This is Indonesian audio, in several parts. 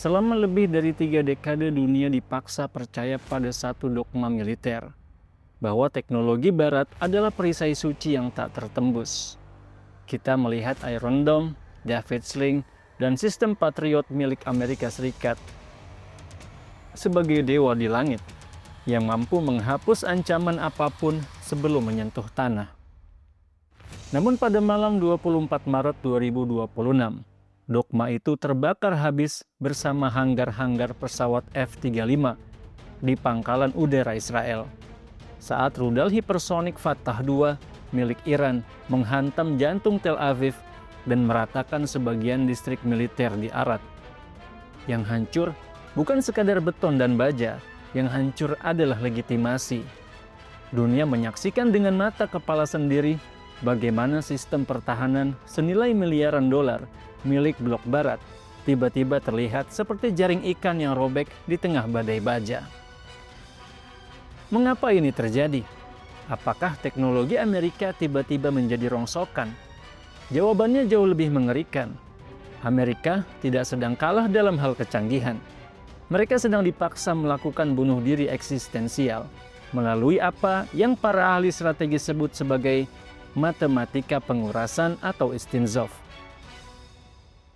Selama lebih dari 3 dekade dunia dipaksa percaya pada satu dogma militer, bahwa teknologi barat adalah perisai suci yang tak tertembus. Kita melihat Iron Dome, David Sling, dan sistem Patriot milik Amerika Serikat sebagai dewa di langit yang mampu menghapus ancaman apapun sebelum menyentuh tanah. Namun pada malam 24 Maret 2026, dogma itu terbakar habis bersama hanggar-hanggar pesawat F-35 di pangkalan udara Israel saat rudal hipersonik Fatah II milik Iran menghantam jantung Tel Aviv dan meratakan sebagian distrik militer di Arad. Yang hancur bukan sekadar beton dan baja, yang hancur adalah legitimasi. Dunia menyaksikan dengan mata kepala sendiri bagaimana sistem pertahanan senilai miliaran dolar milik blok barat tiba-tiba terlihat seperti jaring ikan yang robek di tengah badai baja. Mengapa ini terjadi? Apakah teknologi Amerika tiba-tiba menjadi rongsokan? Jawabannya jauh lebih mengerikan. Amerika tidak sedang kalah dalam hal kecanggihan. Mereka sedang dipaksa melakukan bunuh diri eksistensial melalui apa yang para ahli strategi sebut sebagai matematika pengurasan atau istinzof.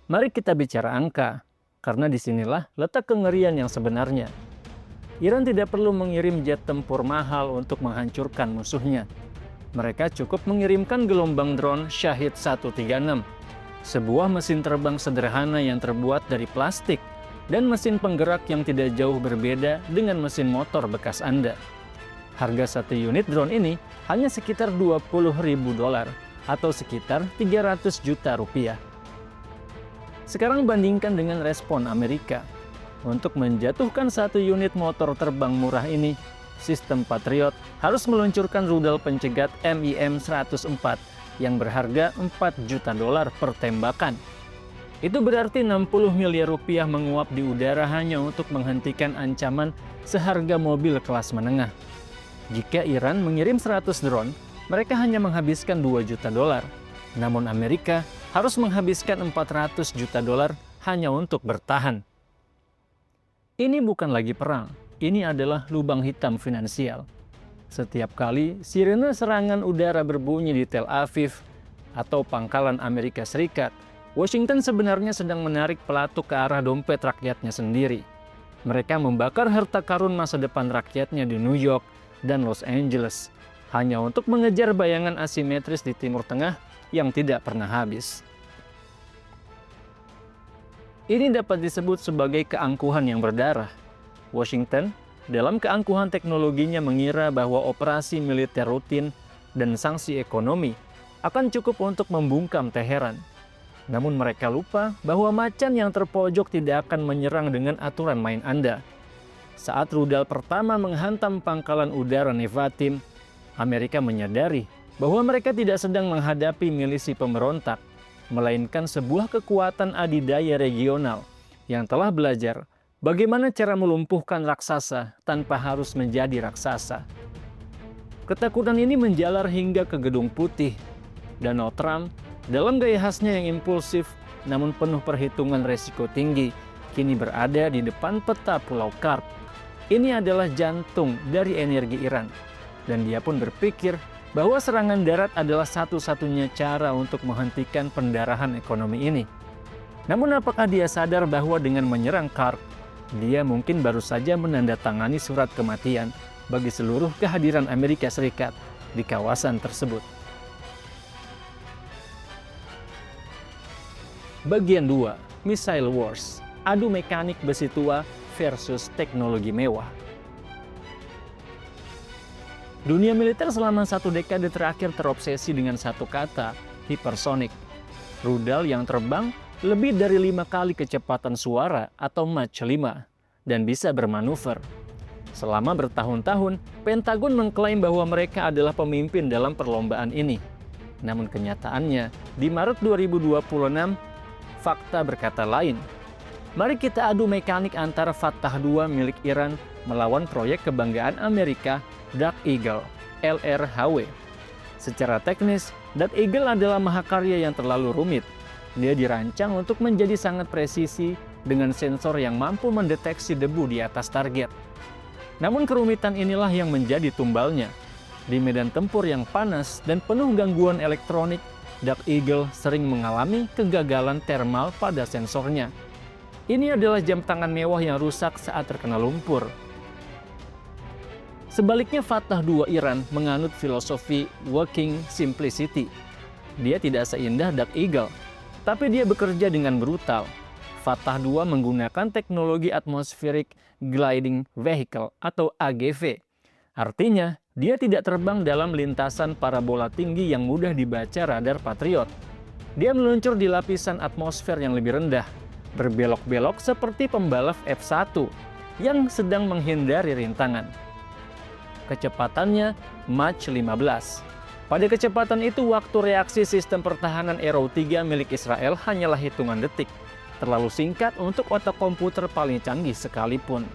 Mari kita bicara angka, karena disinilah letak kengerian yang sebenarnya. Iran tidak perlu mengirim jet tempur mahal untuk menghancurkan musuhnya. Mereka cukup mengirimkan gelombang drone Shahid 136, sebuah mesin terbang sederhana yang terbuat dari plastik dan mesin penggerak yang tidak jauh berbeda dengan mesin motor bekas Anda. Harga satu unit drone ini hanya sekitar $20.000 atau sekitar 300 juta rupiah. Sekarang bandingkan dengan respon Amerika. Untuk menjatuhkan satu unit motor terbang murah ini, sistem Patriot harus meluncurkan rudal pencegat MIM-104 yang berharga $4 juta per tembakan. Itu berarti 60 miliar rupiah menguap di udara hanya untuk menghentikan ancaman seharga mobil kelas menengah. Jika Iran mengirim 100 drone, mereka hanya menghabiskan $2 juta. Namun Amerika harus menghabiskan $400 juta hanya untuk bertahan. Ini bukan lagi perang, ini adalah lubang hitam finansial. Setiap kali sirene serangan udara berbunyi di Tel Aviv atau pangkalan Amerika Serikat, Washington sebenarnya sedang menarik pelatuk ke arah dompet rakyatnya sendiri. Mereka membakar harta karun masa depan rakyatnya di New York dan Los Angeles, hanya untuk mengejar bayangan asimetris di Timur Tengah yang tidak pernah habis. Ini dapat disebut sebagai keangkuhan yang berdarah. Washington, dalam keangkuhan teknologinya mengira bahwa operasi militer rutin dan sanksi ekonomi akan cukup untuk membungkam Teheran. Namun mereka lupa bahwa macan yang terpojok tidak akan menyerang dengan aturan main Anda. Saat rudal pertama menghantam pangkalan udara Nevatim, Amerika menyadari bahwa mereka tidak sedang menghadapi milisi pemberontak, melainkan sebuah kekuatan adidaya regional yang telah belajar bagaimana cara melumpuhkan raksasa tanpa harus menjadi raksasa. Ketakutan ini menjalar hingga ke Gedung Putih. Donald Trump, dalam gaya khasnya yang impulsif namun penuh perhitungan resiko tinggi, kini berada di depan peta Pulau Karp. Ini adalah jantung dari energi Iran, dan dia pun berpikir bahwa serangan darat adalah satu-satunya cara untuk menghentikan pendarahan ekonomi ini. Namun apakah dia sadar bahwa dengan menyerang Karp, dia mungkin baru saja menandatangani surat kematian bagi seluruh kehadiran Amerika Serikat di kawasan tersebut. Bagian 2, Missile Wars, adu mekanik besi tua versus teknologi mewah. Dunia militer selama 1 dekade terakhir terobsesi dengan satu kata, hipersonik. Rudal yang terbang lebih dari 5 kali kecepatan suara atau Mach 5 dan bisa bermanuver. Selama bertahun-tahun, Pentagon mengklaim bahwa mereka adalah pemimpin dalam perlombaan ini. Namun kenyataannya, di Maret 2026, fakta berkata lain. Mari kita adu mekanik antara Fatah II milik Iran melawan proyek kebanggaan Amerika, Dark Eagle, LRHW. Secara teknis, Dark Eagle adalah mahakarya yang terlalu rumit. Dia dirancang untuk menjadi sangat presisi dengan sensor yang mampu mendeteksi debu di atas target. Namun kerumitan inilah yang menjadi tumbalnya. Di medan tempur yang panas dan penuh gangguan elektronik, Dark Eagle sering mengalami kegagalan termal pada sensornya. Ini adalah jam tangan mewah yang rusak saat terkena lumpur. Sebaliknya, Fatah II Iran menganut filosofi working simplicity. Dia tidak seindah Dark Eagle, tapi dia bekerja dengan brutal. Fatah II menggunakan teknologi Atmospheric Gliding Vehicle atau AGV. Artinya, dia tidak terbang dalam lintasan parabola tinggi yang mudah dibaca radar Patriot. Dia meluncur di lapisan atmosfer yang lebih rendah, berbelok-belok seperti pembalap F1 yang sedang menghindari rintangan. Kecepatannya Mach 15. Pada kecepatan itu, waktu reaksi sistem pertahanan Arrow 3 milik Israel hanyalah hitungan detik, terlalu singkat untuk otak komputer paling canggih sekalipun.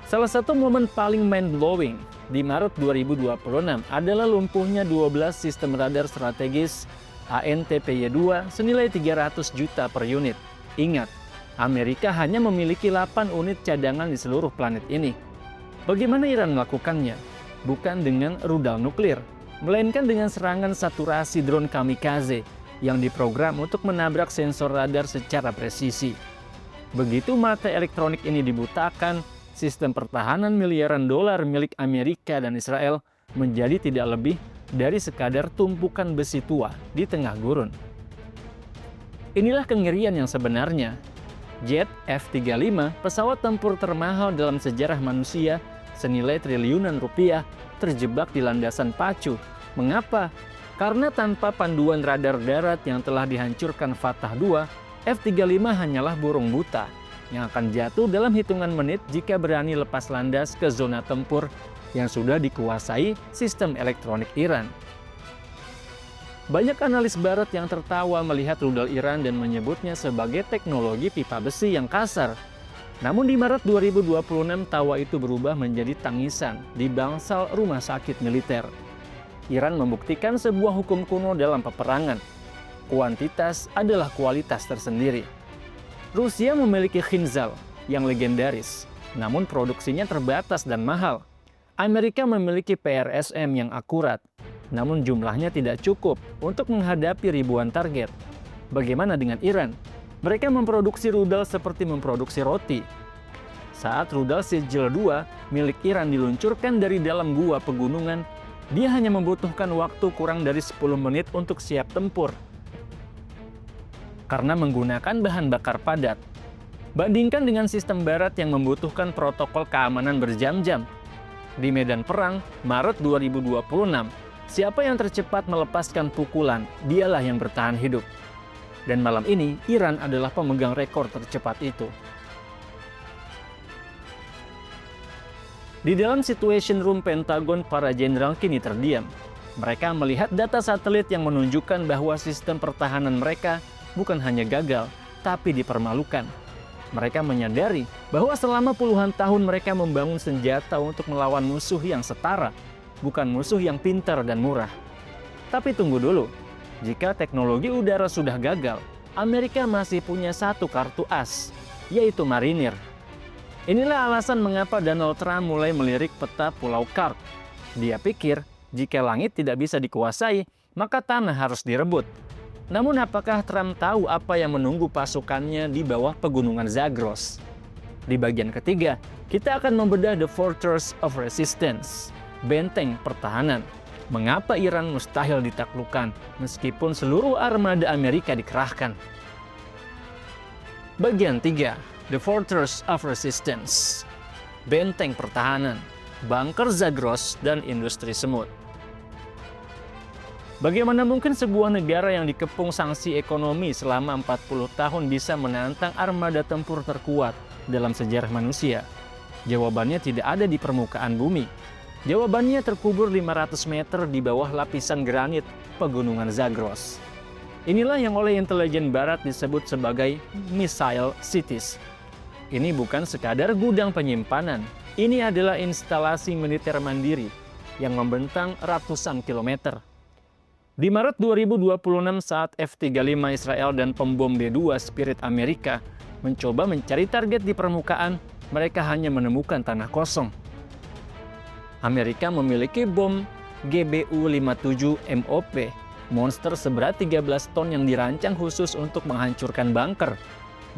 Salah satu momen paling mind-blowing di Maret 2026 adalah lumpuhnya 12 sistem radar strategis ANTPY-2 senilai 300 juta per unit. Ingat, Amerika hanya memiliki 8 unit cadangan di seluruh planet ini. Bagaimana Iran melakukannya? Bukan dengan rudal nuklir, melainkan dengan serangan saturasi drone kamikaze yang diprogram untuk menabrak sensor radar secara presisi. Begitu mata elektronik ini dibutakan, sistem pertahanan miliaran dolar milik Amerika dan Israel menjadi tidak lebih dari sekadar tumpukan besi tua di tengah gurun. Inilah kengerian yang sebenarnya. Jet F-35, pesawat tempur termahal dalam sejarah manusia, senilai triliunan rupiah, terjebak di landasan pacu. Mengapa? Karena tanpa panduan radar darat yang telah dihancurkan Fatah II, F-35 hanyalah burung buta yang akan jatuh dalam hitungan menit jika berani lepas landas ke zona tempur yang sudah dikuasai sistem elektronik Iran. Banyak analis barat yang tertawa melihat rudal Iran dan menyebutnya sebagai teknologi pipa besi yang kasar. Namun di Maret 2026, tawa itu berubah menjadi tangisan di bangsal rumah sakit militer. Iran membuktikan sebuah hukum kuno dalam peperangan. Kuantitas adalah kualitas tersendiri. Rusia memiliki Khinzal yang legendaris, namun produksinya terbatas dan mahal. Amerika memiliki PRSM yang akurat, namun jumlahnya tidak cukup untuk menghadapi ribuan target. Bagaimana dengan Iran? Mereka memproduksi rudal seperti memproduksi roti. Saat rudal Sijil 2 milik Iran diluncurkan dari dalam gua pegunungan, dia hanya membutuhkan waktu kurang dari 10 menit untuk siap tempur. Karena menggunakan bahan bakar padat. Bandingkan dengan sistem barat yang membutuhkan protokol keamanan berjam-jam. Di medan perang, Maret 2026, siapa yang tercepat melepaskan pukulan, dialah yang bertahan hidup. Dan malam ini, Iran adalah pemegang rekor tercepat itu. Di dalam Situation Room Pentagon, para jenderal kini terdiam. Mereka melihat data satelit yang menunjukkan bahwa sistem pertahanan mereka bukan hanya gagal, tapi dipermalukan. Mereka menyadari bahwa selama puluhan tahun mereka membangun senjata untuk melawan musuh yang setara, bukan musuh yang pintar dan murah. Tapi tunggu dulu. Jika teknologi udara sudah gagal, Amerika masih punya satu kartu as, yaitu marinir. Inilah alasan mengapa Donald Trump mulai melirik peta Pulau Kark. Dia pikir, jika langit tidak bisa dikuasai, maka tanah harus direbut. Namun apakah Trump tahu apa yang menunggu pasukannya di bawah pegunungan Zagros? Di bagian ketiga, kita akan membedah The Fortress of Resistance, benteng pertahanan. Mengapa Iran mustahil ditaklukkan meskipun seluruh armada Amerika dikerahkan? Bagian 3, The Fortress of Resistance, benteng pertahanan, bunker Zagros, dan industri semut. Bagaimana mungkin sebuah negara yang dikepung sanksi ekonomi selama 40 tahun bisa menantang armada tempur terkuat dalam sejarah manusia? Jawabannya tidak ada di permukaan bumi. Jawabannya terkubur 500 meter di bawah lapisan granit pegunungan Zagros. Inilah yang oleh intelijen barat disebut sebagai missile cities. Ini bukan sekadar gudang penyimpanan. Ini adalah instalasi militer mandiri yang membentang ratusan kilometer. Di Maret 2026 saat F-35 Israel dan pembom B-2 Spirit Amerika mencoba mencari target di permukaan, mereka hanya menemukan tanah kosong. Amerika memiliki bom GBU-57 MOP, monster seberat 13 ton yang dirancang khusus untuk menghancurkan bunker.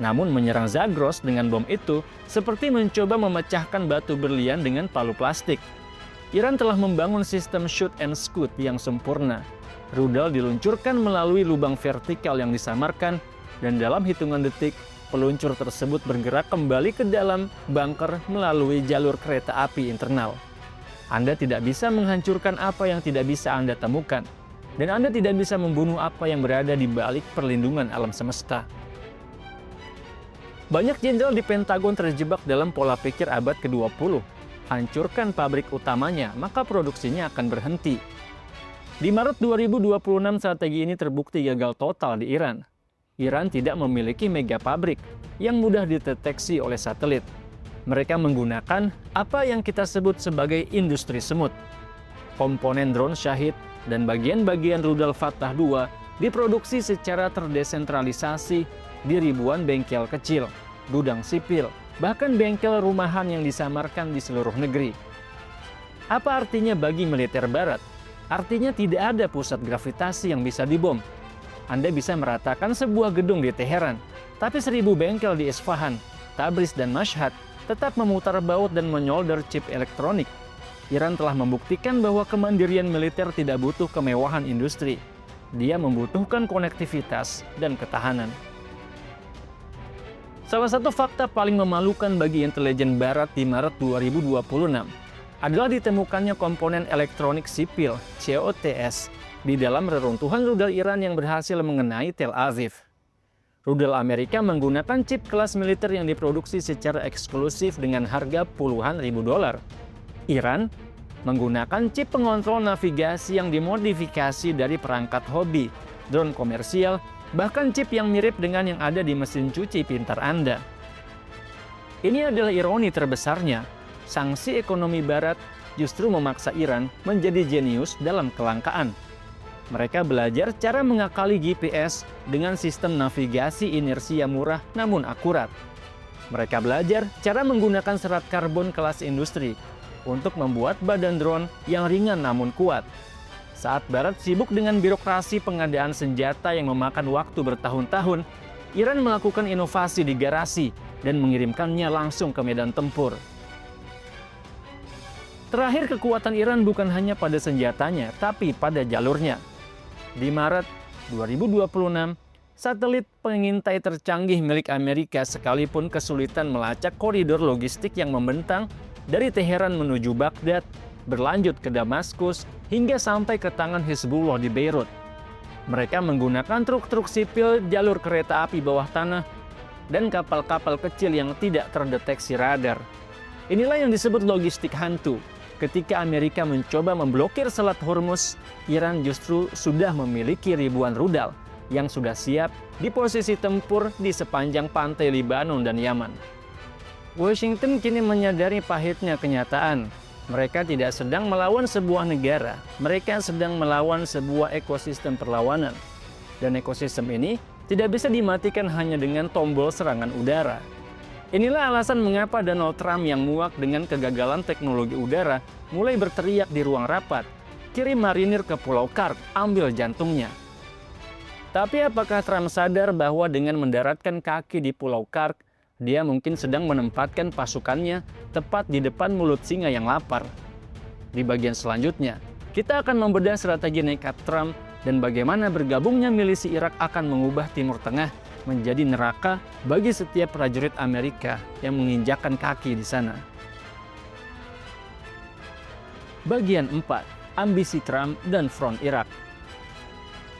Namun menyerang Zagros dengan bom itu seperti mencoba memecahkan batu berlian dengan palu plastik. Iran telah membangun sistem shoot and scoot yang sempurna. Rudal diluncurkan melalui lubang vertikal yang disamarkan, dan dalam hitungan detik, peluncur tersebut bergerak kembali ke dalam bunker melalui jalur kereta api internal. Anda tidak bisa menghancurkan apa yang tidak bisa Anda temukan, dan Anda tidak bisa membunuh apa yang berada di balik perlindungan alam semesta. Banyak jenderal di Pentagon terjebak dalam pola pikir abad ke-20. Hancurkan pabrik utamanya, maka produksinya akan berhenti. Di Maret 2026, strategi ini terbukti gagal total di Iran. Iran tidak memiliki mega pabrik yang mudah dideteksi oleh satelit. Mereka menggunakan apa yang kita sebut sebagai industri semut. Komponen drone Shahid dan bagian-bagian rudal Fatah II diproduksi secara terdesentralisasi di ribuan bengkel kecil, gudang sipil, bahkan bengkel rumahan yang disamarkan di seluruh negeri. Apa artinya bagi militer Barat? Artinya tidak ada pusat gravitasi yang bisa dibom. Anda bisa meratakan sebuah gedung di Teheran, tapi 1000 bengkel di Isfahan, Tabriz, dan Mashhad tetap memutar baut dan menyolder chip elektronik. Iran telah membuktikan bahwa kemandirian militer tidak butuh kemewahan industri. Dia membutuhkan konektivitas dan ketahanan. Salah satu fakta paling memalukan bagi intelijen Barat di Maret 2026 adalah ditemukannya komponen elektronik sipil COTS di dalam reruntuhan rudal Iran yang berhasil mengenai Tel Aviv. Rudal Amerika menggunakan chip kelas militer yang diproduksi secara eksklusif dengan harga puluhan ribu dolar. Iran menggunakan chip pengontrol navigasi yang dimodifikasi dari perangkat hobi, drone komersial, bahkan chip yang mirip dengan yang ada di mesin cuci pintar Anda. Ini adalah ironi terbesarnya. Sanksi ekonomi Barat justru memaksa Iran menjadi jenius dalam kelangkaan. Mereka belajar cara mengakali GPS dengan sistem navigasi inersia murah namun akurat. Mereka belajar cara menggunakan serat karbon kelas industri untuk membuat badan drone yang ringan namun kuat. Saat Barat sibuk dengan birokrasi pengadaan senjata yang memakan waktu bertahun-tahun, Iran melakukan inovasi di garasi dan mengirimkannya langsung ke medan tempur. Terakhir, kekuatan Iran bukan hanya pada senjatanya, tapi pada jalurnya. Di Maret 2026, satelit pengintai tercanggih milik Amerika sekalipun kesulitan melacak koridor logistik yang membentang dari Teheran menuju Baghdad, berlanjut ke Damaskus, hingga sampai ke tangan Hizbullah di Beirut. Mereka menggunakan truk-truk sipil, jalur kereta api bawah tanah, dan kapal-kapal kecil yang tidak terdeteksi radar. Inilah yang disebut logistik hantu. Ketika Amerika mencoba memblokir Selat Hormuz, Iran justru sudah memiliki ribuan rudal yang sudah siap di posisi tempur di sepanjang pantai Lebanon dan Yaman. Washington kini menyadari pahitnya kenyataan. Mereka tidak sedang melawan sebuah negara, mereka sedang melawan sebuah ekosistem perlawanan. Dan ekosistem ini tidak bisa dimatikan hanya dengan tombol serangan udara. Inilah alasan mengapa Donald Trump yang muak dengan kegagalan teknologi udara mulai berteriak di ruang rapat, "Kirim marinir ke Pulau Kark, ambil jantungnya." Tapi apakah Trump sadar bahwa dengan mendaratkan kaki di Pulau Kark, dia mungkin sedang menempatkan pasukannya tepat di depan mulut singa yang lapar? Di bagian selanjutnya, kita akan membedah strategi nekat Trump dan bagaimana bergabungnya milisi Irak akan mengubah Timur Tengah menjadi neraka bagi setiap prajurit Amerika yang menginjakkan kaki di sana. Bagian 4. Ambisi Trump dan Front Irak.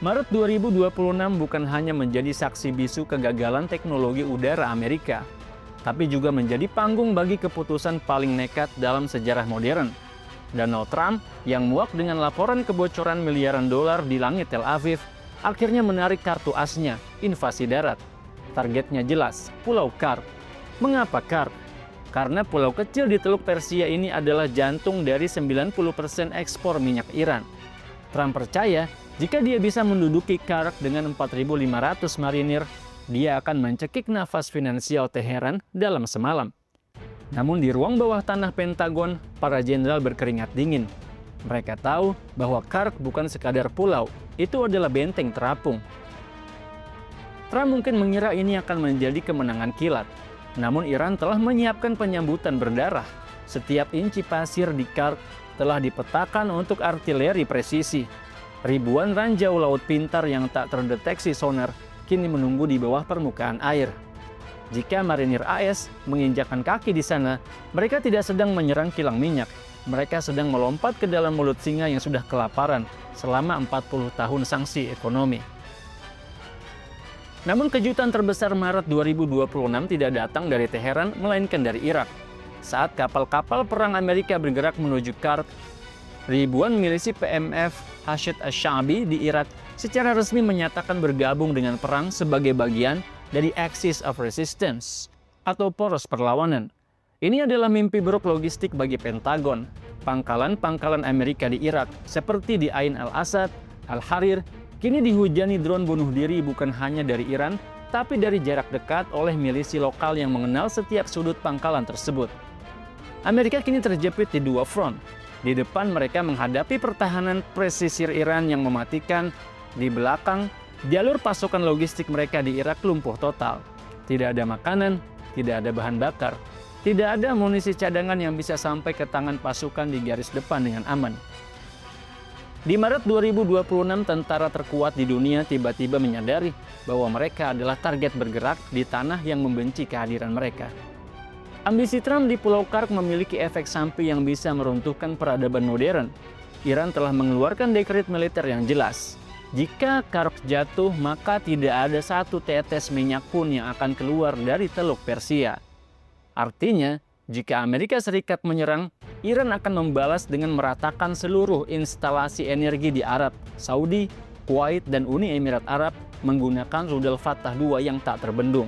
Maret 2026 bukan hanya menjadi saksi bisu kegagalan teknologi udara Amerika, tapi juga menjadi panggung bagi keputusan paling nekat dalam sejarah modern. Donald Trump yang muak dengan laporan kebocoran miliaran dolar di langit Tel Aviv akhirnya menarik kartu asnya, invasi darat. Targetnya jelas, Pulau Kark. Mengapa Kark? Karena pulau kecil di Teluk Persia ini adalah jantung dari 90% ekspor minyak Iran. Trump percaya Jika dia bisa menduduki Kark dengan 4.500 marinir, dia akan mencekik nafas finansial Teheran dalam semalam. Namun di ruang bawah tanah Pentagon, para jenderal berkeringat dingin. Mereka tahu bahwa Kark bukan sekadar pulau, itu adalah benteng terapung. Trump mungkin mengira ini akan menjadi kemenangan kilat. Namun Iran telah menyiapkan penyambutan berdarah. Setiap inci pasir di Kark telah dipetakan untuk artileri presisi. Ribuan ranjau laut pintar yang tak terdeteksi sonar kini menunggu di bawah permukaan air. Jika marinir AS menginjakkan kaki di sana, mereka tidak sedang menyerang kilang minyak. Mereka sedang melompat ke dalam mulut singa yang sudah kelaparan selama 40 tahun sanksi ekonomi. Namun kejutan terbesar Maret 2026 tidak datang dari Teheran, melainkan dari Irak. Saat kapal-kapal perang Amerika bergerak menuju Kark, ribuan milisi PMF Hashd Ash-Sha'bi di Irak secara resmi menyatakan bergabung dengan perang sebagai bagian dari Axis of Resistance atau poros perlawanan. Ini adalah mimpi buruk logistik bagi Pentagon. Pangkalan-pangkalan Amerika di Irak seperti di Ain al-Asad, Al-Harir, kini dihujani drone bunuh diri bukan hanya dari Iran, tapi dari jarak dekat oleh milisi lokal yang mengenal setiap sudut pangkalan tersebut. Amerika kini terjepit di dua front. Di depan mereka menghadapi pertahanan presisir Iran yang mematikan. Di belakang, jalur pasukan logistik mereka di Irak lumpuh total. Tidak ada makanan, tidak ada bahan bakar, tidak ada amunisi cadangan yang bisa sampai ke tangan pasukan di garis depan dengan aman. Di Maret 2026, tentara terkuat di dunia tiba-tiba menyadari bahwa mereka adalah target bergerak di tanah yang membenci kehadiran mereka. Ambisi Trump di Pulau Kark memiliki efek samping yang bisa meruntuhkan peradaban modern. Iran telah mengeluarkan dekret militer yang jelas. Jika Kark jatuh, maka tidak ada satu tetes minyak pun yang akan keluar dari Teluk Persia. Artinya, jika Amerika Serikat menyerang, Iran akan membalas dengan meratakan seluruh instalasi energi di Arab, Saudi, Kuwait, dan Uni Emirat Arab menggunakan rudal Fatah II yang tak terbendung.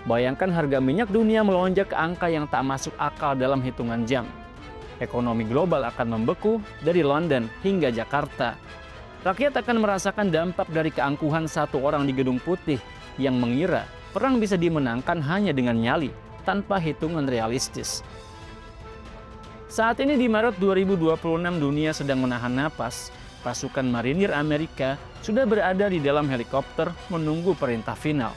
Bayangkan harga minyak dunia melonjak ke angka yang tak masuk akal dalam hitungan jam. Ekonomi global akan membeku dari London hingga Jakarta. Rakyat akan merasakan dampak dari keangkuhan satu orang di Gedung Putih yang mengira perang bisa dimenangkan hanya dengan nyali, tanpa hitungan realistis. Saat ini di Maret 2026 dunia sedang menahan napas. Pasukan marinir Amerika sudah berada di dalam helikopter menunggu perintah final.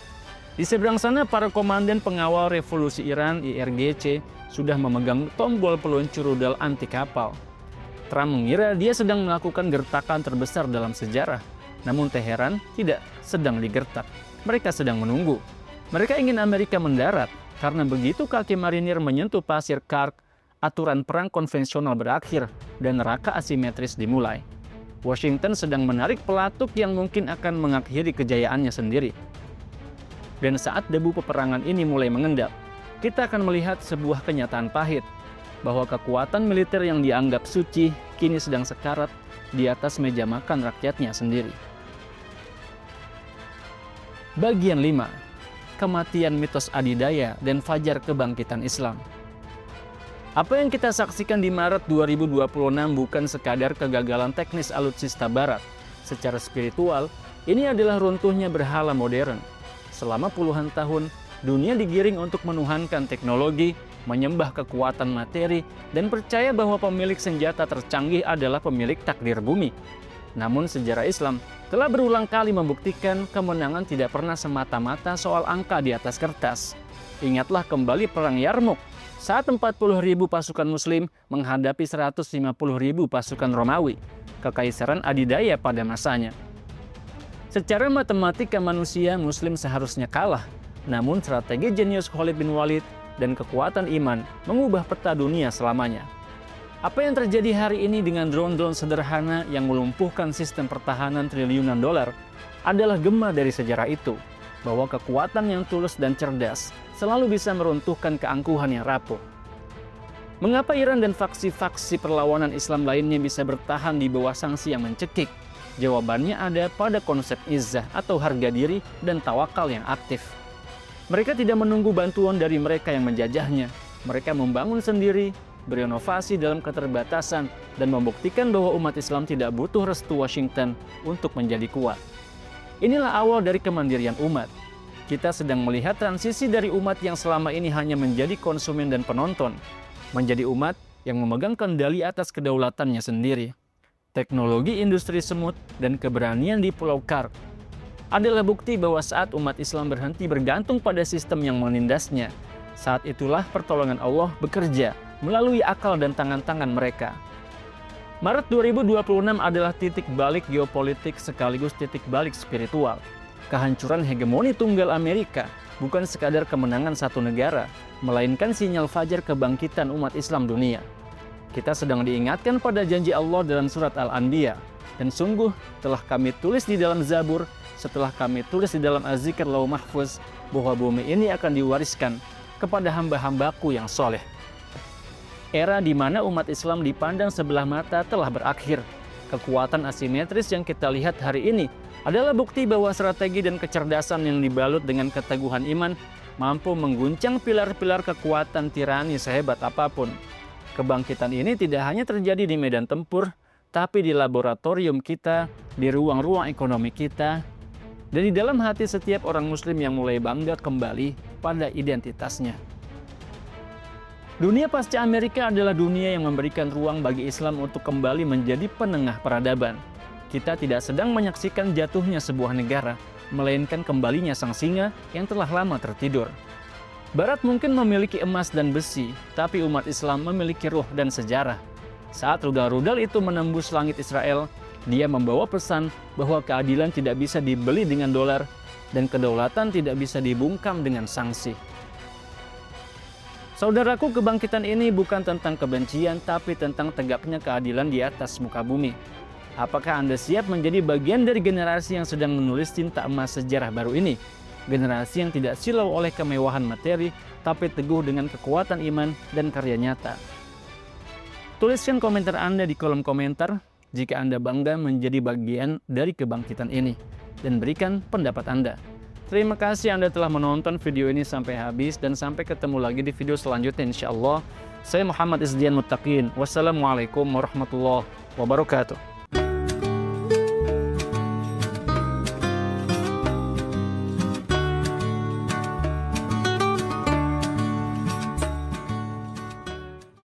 Di seberang sana para komandan pengawal revolusi Iran IRGC sudah memegang tombol peluncur rudal anti kapal. Trump mengira dia sedang melakukan gertakan terbesar dalam sejarah. Namun Teheran tidak sedang digertak. Mereka sedang menunggu. Mereka ingin Amerika mendarat. Karena begitu kaki marinir menyentuh pasir Kark, aturan perang konvensional berakhir dan neraka asimetris dimulai. Washington sedang menarik pelatuk yang mungkin akan mengakhiri kejayaannya sendiri. Dan saat debu peperangan ini mulai mengendap, kita akan melihat sebuah kenyataan pahit, bahwa kekuatan militer yang dianggap suci kini sedang sekarat di atas meja makan rakyatnya sendiri. Bagian 5. Kematian mitos adidaya dan fajar kebangkitan Islam. Apa yang kita saksikan di Maret 2026 bukan sekadar kegagalan teknis alutsista Barat. Secara spiritual, ini adalah runtuhnya berhala modern. Selama puluhan tahun, dunia digiring untuk menuhankan teknologi, menyembah kekuatan materi, dan percaya bahwa pemilik senjata tercanggih adalah pemilik takdir bumi. Namun sejarah Islam telah berulang kali membuktikan kemenangan tidak pernah semata-mata soal angka di atas kertas. Ingatlah kembali perang Yarmouk saat 40.000 pasukan Muslim menghadapi 150.000 pasukan Romawi, kekaisaran adidaya pada masanya. Secara matematika manusia Muslim seharusnya kalah, namun strategi jenius Khalid bin Walid dan kekuatan iman mengubah peta dunia selamanya. Apa yang terjadi hari ini dengan drone-drone sederhana yang melumpuhkan sistem pertahanan triliunan dolar adalah gema dari sejarah itu, bahwa kekuatan yang tulus dan cerdas selalu bisa meruntuhkan keangkuhan yang rapuh. Mengapa Iran dan faksi-faksi perlawanan Islam lainnya bisa bertahan di bawah sanksi yang mencekik? Jawabannya ada pada konsep izzah atau harga diri dan tawakal yang aktif. Mereka tidak menunggu bantuan dari mereka yang menjajahnya. Mereka membangun sendiri, berinovasi dalam keterbatasan, dan membuktikan bahwa umat Islam tidak butuh restu Washington untuk menjadi kuat. Inilah awal dari kemandirian umat. Kita sedang melihat transisi dari umat yang selama ini hanya menjadi konsumen dan penonton, menjadi umat yang memegang kendali atas kedaulatannya sendiri. Teknologi industri semut dan keberanian di Pulau Kark adalah bukti bahwa saat umat Islam berhenti bergantung pada sistem yang menindasnya, saat itulah pertolongan Allah bekerja melalui akal dan tangan-tangan mereka. Maret 2026 adalah titik balik geopolitik sekaligus titik balik spiritual. Kehancuran hegemoni tunggal Amerika bukan sekadar kemenangan satu negara, melainkan sinyal fajar kebangkitan umat Islam dunia. Kita sedang diingatkan pada janji Allah dalam surat Al-Anbiya, dan sungguh telah kami tulis di dalam Zabur, setelah kami tulis di dalam Az-Zikr Lauh Mahfuz, bahwa bumi ini akan diwariskan kepada hamba-hambaku yang soleh. Era di mana umat Islam dipandang sebelah mata telah berakhir. Kekuatan asimetris yang kita lihat hari ini adalah bukti bahwa strategi dan kecerdasan yang dibalut dengan keteguhan iman mampu mengguncang pilar-pilar kekuatan tirani sehebat apapun. Kebangkitan ini tidak hanya terjadi di medan tempur, tapi di laboratorium kita, di ruang-ruang ekonomi kita, dan di dalam hati setiap orang muslim yang mulai bangga kembali pada identitasnya. Dunia pasca Amerika adalah dunia yang memberikan ruang bagi Islam untuk kembali menjadi penengah peradaban. Kita tidak sedang menyaksikan jatuhnya sebuah negara, melainkan kembalinya sang singa yang telah lama tertidur. Barat mungkin memiliki emas dan besi, tapi umat Islam memiliki ruh dan sejarah. Saat rudal-rudal itu menembus langit Israel, dia membawa pesan bahwa keadilan tidak bisa dibeli dengan dolar dan kedaulatan tidak bisa dibungkam dengan sanksi. Saudaraku, kebangkitan ini bukan tentang kebencian, tapi tentang tegaknya keadilan di atas muka bumi. Apakah Anda siap menjadi bagian dari generasi yang sedang menulis tinta emas sejarah baru ini? Generasi yang tidak silau oleh kemewahan materi, tapi teguh dengan kekuatan iman dan karya nyata. Tuliskan komentar Anda di kolom komentar jika Anda bangga menjadi bagian dari kebangkitan ini, dan berikan pendapat Anda. Terima kasih Anda telah menonton video ini sampai habis, dan sampai ketemu lagi di video selanjutnya insya Allah. Saya Muhammad Izdian Muttaqin. Wassalamualaikum warahmatullahi wabarakatuh.